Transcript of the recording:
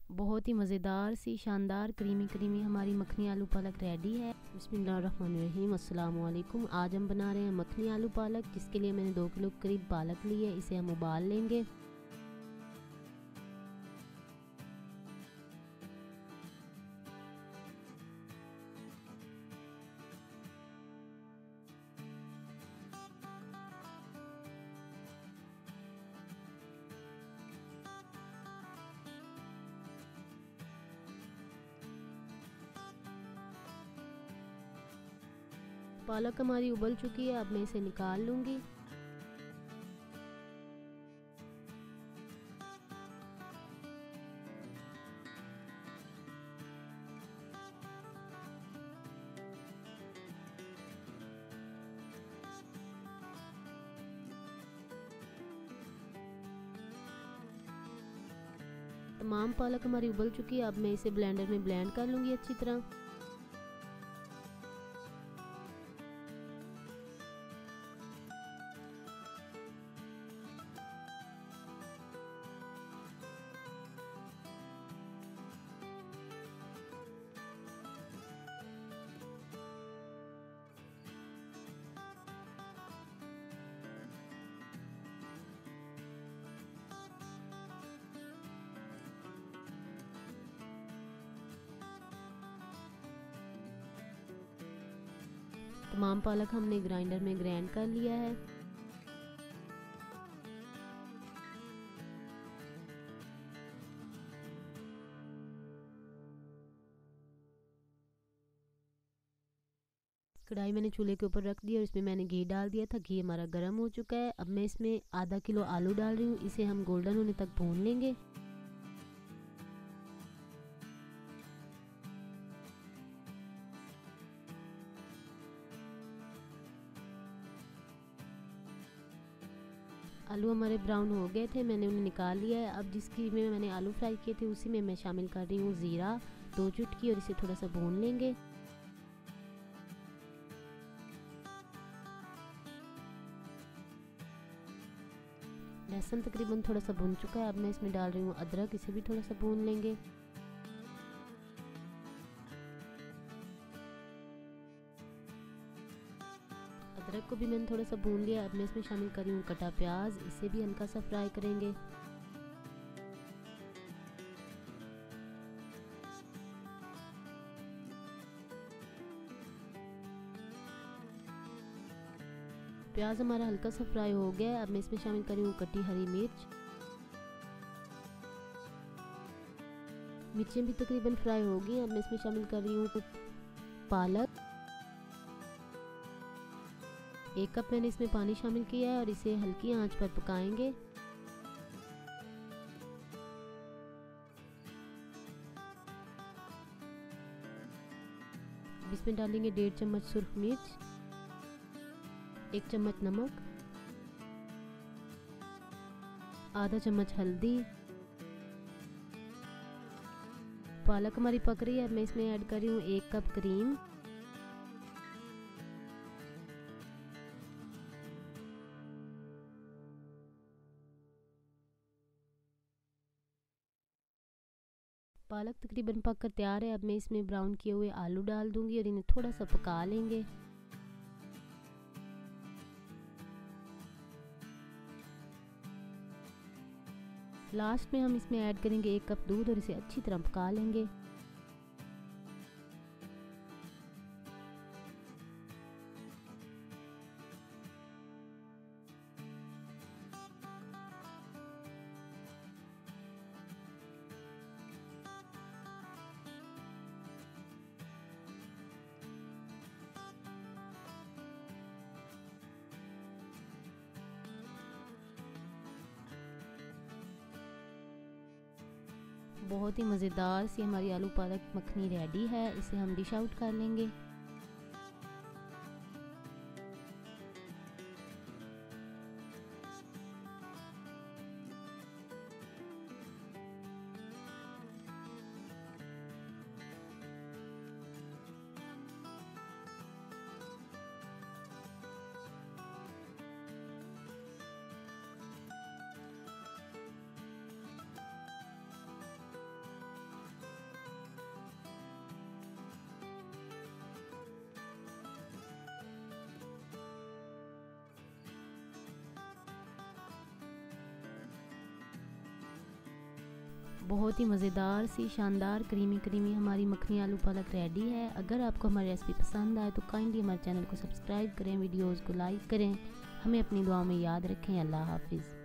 बहुत ही मज़ेदार सी शानदार क्रीमी क्रीमी हमारी मखनी आलू पालक रेडी है। बिस्मिल्लाहिर्रहमानिर्रहीम, अस्सलाम वालेकुम। आज हम बना रहे हैं मखनी आलू पालक, जिसके लिए मैंने 2 किलो करीब पालक ली है। इसे हम उबाल लेंगे। पालक हमारी उबल चुकी है, अब मैं इसे निकाल लूँगी। तमाम पालक हमारी उबल चुकी है, अब मैं इसे ब्लेंडर में ब्लेंड कर लूँगी अच्छी तरह। तमाम पालक हमने ग्राइंडर में ग्राइंड कर लिया है। कढ़ाई मैंने चूल्हे के ऊपर रख दी और इसमें मैंने घी डाल दिया था। घी हमारा गर्म हो चुका है। अब मैं इसमें आधा किलो आलू डाल रही हूँ। इसे हम गोल्डन होने तक भून लेंगे। आलू हमारे ब्राउन हो गए थे, मैंने उन्हें निकाल लिया है। अब जिसकी में मैंने आलू फ्राई किए थे उसी में मैं शामिल कर रही हूँ ज़ीरा 2 चुटकी, और इसे थोड़ा सा भून लेंगे। लहसुन तकरीबन थोड़ा सा भून चुका है, अब मैं इसमें डाल रही हूँ अदरक, इसे भी थोड़ा सा भून लेंगे। अदरक को भी मैंने थोड़ा सा भून लिया। अब मैं इसमें शामिल कर रही हूँ कटा प्याज, इसे भी हल्का सा फ्राई करेंगे। प्याज हमारा हल्का सा फ्राई हो गया है। अब मैं इसमें शामिल कर रही हूँ कटी हरी मिर्च। मिर्चें भी तकरीबन फ्राई हो गई। अब मैं इसमें शामिल कर रही हूँ पालक। 1 कप मैंने इसमें पानी शामिल किया है और इसे हल्की आंच पर पकाएंगे। इसमें डालेंगे 1.5 चम्मच सुर्ख मिर्च, 1 चम्मच नमक, आधा चम्मच हल्दी। पालक हमारी पक रही है। अब मैं इसमें ऐड कर रही हूँ 1 कप क्रीम। पालक तकरीबन पक कर तैयार है। अब मैं इसमें ब्राउन किए हुए आलू डाल दूंगी और इन्हें थोड़ा सा पका लेंगे। लास्ट में हम इसमें ऐड करेंगे 1 कप दूध और इसे अच्छी तरह पका लेंगे। बहुत ही मज़ेदार सी हमारी आलू पालक मखनी रेडी है। इसे हम डिश आउट कर लेंगे। बहुत ही मज़ेदार सी शानदार क्रीमी हमारी मखनी आलू पालक रेडी है। अगर आपको हमारी रेसिपी पसंद आए तो काइंडली हमारे चैनल को सब्सक्राइब करें, वीडियोज़ को लाइक करें, हमें अपनी दुआ में याद रखें। अल्लाह हाफिज़।